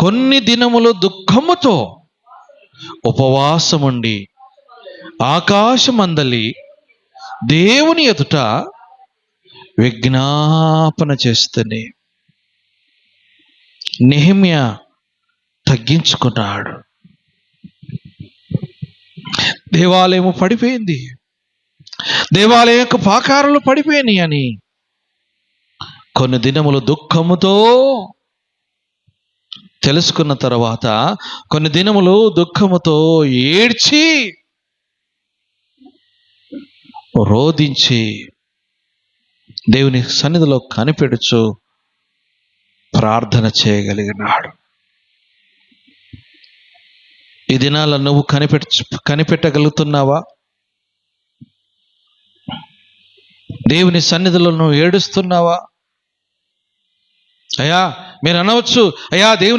కొన్ని దినములు దుఃఖముతో ఉపవాసముండి ఆకాశమందలి దేవుని ఎదుట విజ్ఞాపన చేస్తేనే నెహెమ్యా తగ్గించుకున్నాడు. దేవాలయము పడిపోయింది, దేవాలయం యొక్క పాకారాలు పడిపోయినాయి అని కొన్ని దినములు దుఃఖముతో తెలుసుకున్న తర్వాత కొన్ని దినములు దుఃఖముతో ఏడ్చి రోదించి దేవుని సన్నిధిలో కనిపెడుచు ప్రార్థన చేయగలిగినాడు. ఈ దినాల్లో నువ్వు కనిపెట్టగలుగుతున్నావా? దేవుని సన్నిధిలో నువ్వు ఏడుస్తున్నావా? అయ్యా మీరు అనవచ్చు, అయ్యా దేవుని